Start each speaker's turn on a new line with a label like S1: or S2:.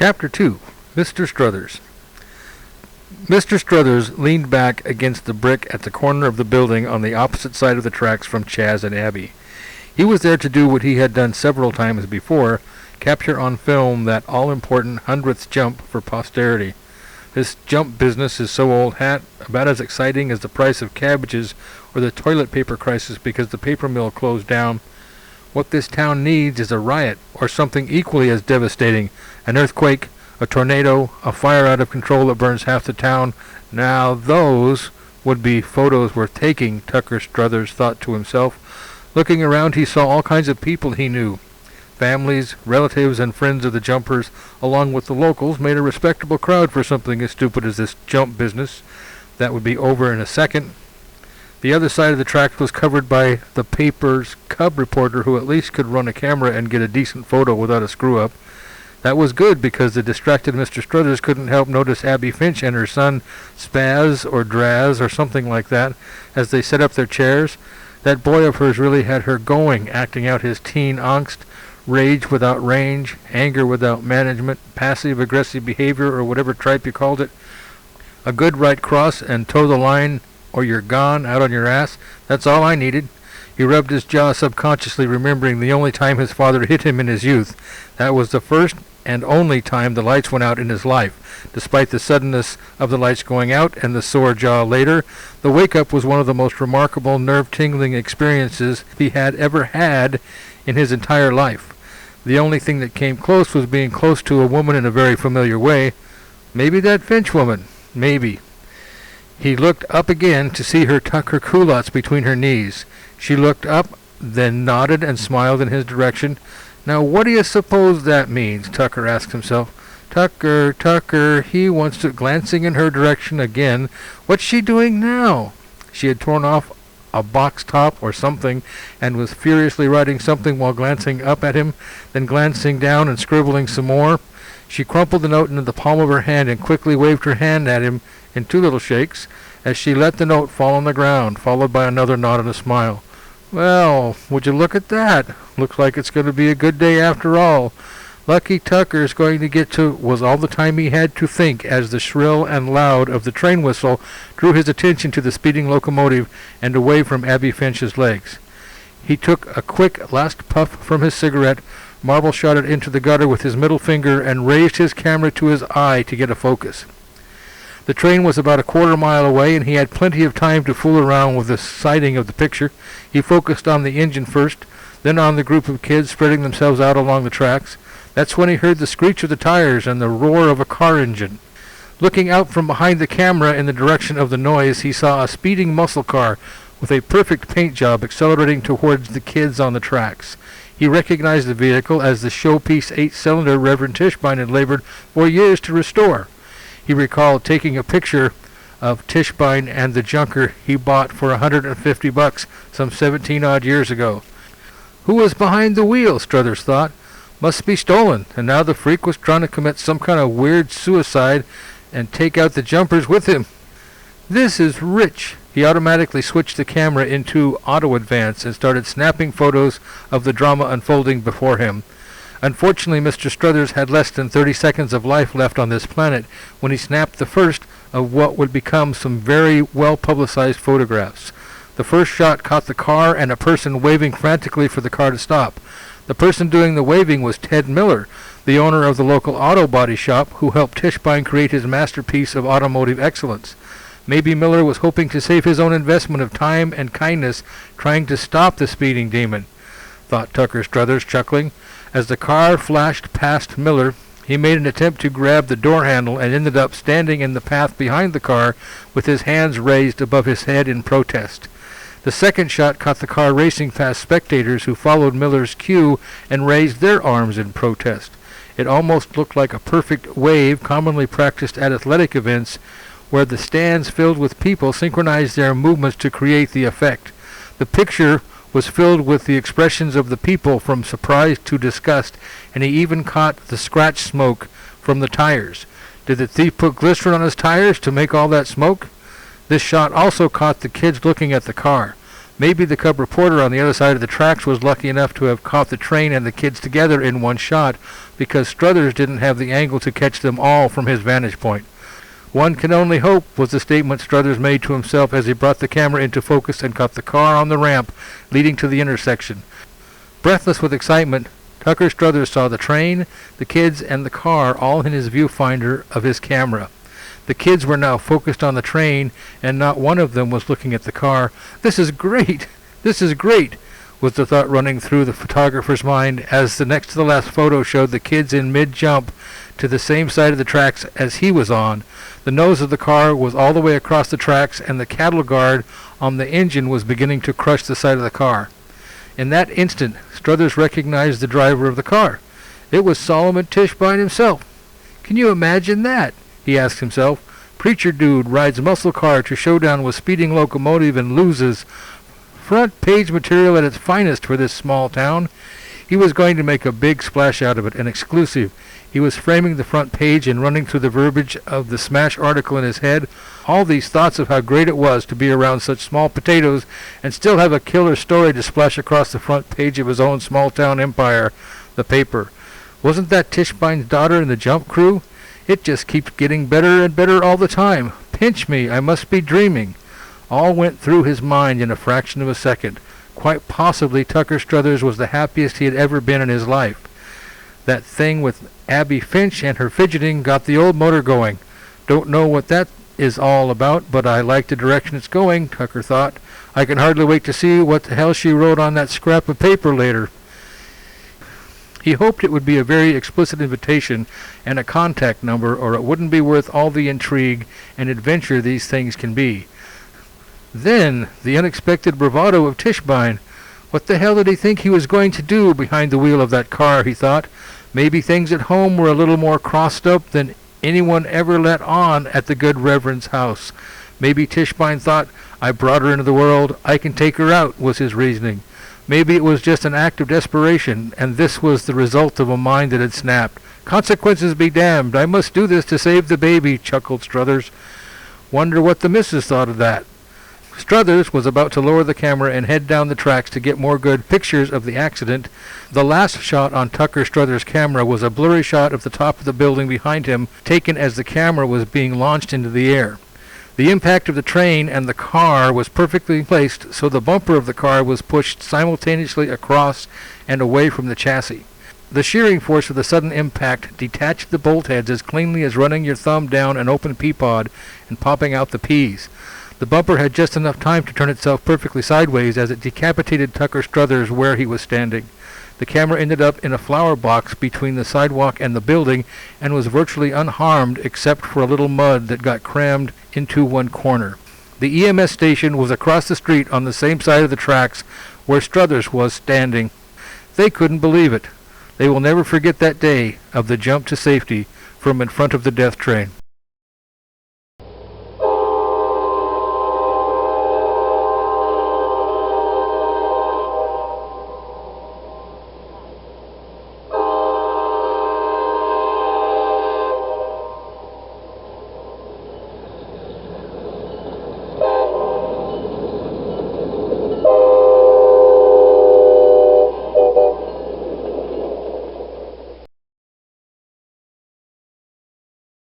S1: Chapter 2. Mr. Struthers. Mr. Struthers leaned back against the brick at the corner of the building on the opposite side of the tracks from Chaz and Abby. He was there to do what he had done several times before, capture on film that all-important 100th jump for posterity. This jump business is so old hat, about as exciting as the price of cabbages or the toilet paper crisis because the paper mill closed down. What this town needs is a riot, or something equally as devastating, an earthquake, a tornado, a fire out of control that burns half the town. Now those would be photos worth taking, Tucker Struthers thought to himself. Looking around, he saw all kinds of people he knew. Families, relatives, and friends of the jumpers, along with the locals, made a respectable crowd for something as stupid as this jump business. That would be over in a second. The other side of the track was covered by the paper's cub reporter, who at least could run a camera and get a decent photo without a screw-up. That was good, because the distracted Mr. Struthers couldn't help notice Abby Finch and her son Spaz or Draz or something like that as they set up their chairs. That boy of hers really had her going, acting out his teen angst, rage without range, anger without management, passive-aggressive behavior, or whatever tripe you called it. A good right cross and toe the line, or you're gone, out on your ass. That's all I needed. He rubbed his jaw subconsciously, remembering the only time his father hit him in his youth. That was the first and only time the lights went out in his life. Despite the suddenness of the lights going out and the sore jaw later, the wake-up was one of the most remarkable, nerve-tingling experiences he had ever had in his entire life. The only thing that came close was being close to a woman in a very familiar way. Maybe that Finch woman. Maybe. He looked up again to see her tuck her culottes between her knees. She looked up, then nodded and smiled in his direction. Now what do you suppose that means? Tucker asked himself. Tucker, he wants to, glancing in her direction again. What's she doing now? She had torn off a box top or something, and was furiously writing something while glancing up at him, then glancing down and scribbling some more. She crumpled the note into the palm of her hand and quickly waved her hand at him in two little shakes as she let the note fall on the ground, followed by another nod and a smile. Well, would you look at that? Looks like it's going to be a good day after all. Lucky Tucker's going to get to, was all the time he had to think as the shrill and loud of the train whistle drew his attention to the speeding locomotive and away from Abby Finch's legs. He took a quick last puff from his cigarette, marble-shot it into the gutter with his middle finger, and raised his camera to his eye to get a focus. The train was about a quarter-mile away, and he had plenty of time to fool around with the sighting of the picture. He focused on the engine first, then on the group of kids spreading themselves out along the tracks. That's when he heard the screech of the tires and the roar of a car engine. Looking out from behind the camera in the direction of the noise, he saw a speeding muscle car with a perfect paint job accelerating towards the kids on the tracks. He recognized the vehicle as the showpiece 8-cylinder Reverend Tishbein had labored for years to restore. He recalled taking a picture of Tishbein and the junker he bought for $150 some 17-odd years ago. Who was behind the wheel, Struthers thought. Must be stolen, and now the freak was trying to commit some kind of weird suicide and take out the jumpers with him. This is rich. He automatically switched the camera into auto advance and started snapping photos of the drama unfolding before him. Unfortunately, Mr. Struthers had less than 30 seconds of life left on this planet when he snapped the first of what would become some very well-publicized photographs. The first shot caught the car and a person waving frantically for the car to stop. The person doing the waving was Ted Miller, the owner of the local auto body shop, who helped Tishbein create his masterpiece of automotive excellence. Maybe Miller was hoping to save his own investment of time and kindness trying to stop the speeding demon, thought Tucker Struthers, chuckling. As the car flashed past Miller, he made an attempt to grab the door handle and ended up standing in the path behind the car with his hands raised above his head in protest. The second shot caught the car racing past spectators who followed Miller's cue and raised their arms in protest. It almost looked like a perfect wave commonly practiced at athletic events where the stands filled with people synchronized their movements to create the effect. The picture was filled with the expressions of the people from surprise to disgust, and he even caught the scratch smoke from the tires. Did the thief put glycerin on his tires to make all that smoke? This shot also caught the kids looking at the car. Maybe the cub reporter on the other side of the tracks was lucky enough to have caught the train and the kids together in one shot, because Struthers didn't have the angle to catch them all from his vantage point. "One can only hope," was the statement Struthers made to himself as he brought the camera into focus and caught the car on the ramp leading to the intersection. Breathless with excitement, Tucker Struthers saw the train, the kids, and the car all in his viewfinder of his camera. The kids were now focused on the train, and not one of them was looking at the car. "This is great! This is great!" was the thought running through the photographer's mind as the next to the last photo showed the kids in mid-jump to the same side of the tracks as he was on. The nose of the car was all the way across the tracks, and the cattle guard on the engine was beginning to crush the side of the car. In that instant, Struthers recognized the driver of the car. It was Solomon Tishbein himself. "Can you imagine that?" he asked himself. "Preacher dude rides muscle car to showdown with speeding locomotive and loses. Front page material at its finest for this small town." He was going to make a big splash out of it, an exclusive. He was framing the front page and running through the verbiage of the smash article in his head. All these thoughts of how great it was to be around such small potatoes and still have a killer story to splash across the front page of his own small-town empire, the paper. Wasn't that Tishbein's daughter in the jump crew? It just keeps getting better and better all the time. Pinch me, I must be dreaming. All went through his mind in a fraction of a second. Quite possibly Tucker Struthers was the happiest he had ever been in his life. That thing with Abby Finch and her fidgeting got the old motor going. Don't know what that is all about, but I like the direction it's going, Tucker thought. I can hardly wait to see what the hell she wrote on that scrap of paper later. He hoped it would be a very explicit invitation and a contact number, or it wouldn't be worth all the intrigue and adventure these things can be. Then, the unexpected bravado of Tishbein. What the hell did he think he was going to do behind the wheel of that car, he thought. Maybe things at home were a little more crossed up than anyone ever let on at the good Reverend's house. Maybe Tishbein thought, I brought her into the world, I can take her out, was his reasoning. Maybe it was just an act of desperation, and this was the result of a mind that had snapped. Consequences be damned, I must do this to save the baby, chuckled Struthers. Wonder what the missus thought of that. Struthers was about to lower the camera and head down the tracks to get more good pictures of the accident. The last shot on Tucker Struthers' camera was a blurry shot of the top of the building behind him, taken as the camera was being launched into the air. The impact of the train and the car was perfectly placed, so the bumper of the car was pushed simultaneously across and away from the chassis. The shearing force of the sudden impact detached the bolt heads as cleanly as running your thumb down an open pea pod and popping out the peas. The bumper had just enough time to turn itself perfectly sideways as it decapitated Tucker Struthers where he was standing. The camera ended up in a flower box between the sidewalk and the building and was virtually unharmed except for a little mud that got crammed into one corner. The EMS station was across the street on the same side of the tracks where Struthers was standing. They couldn't believe it. They will never forget that day of the jump to safety from in front of the death train.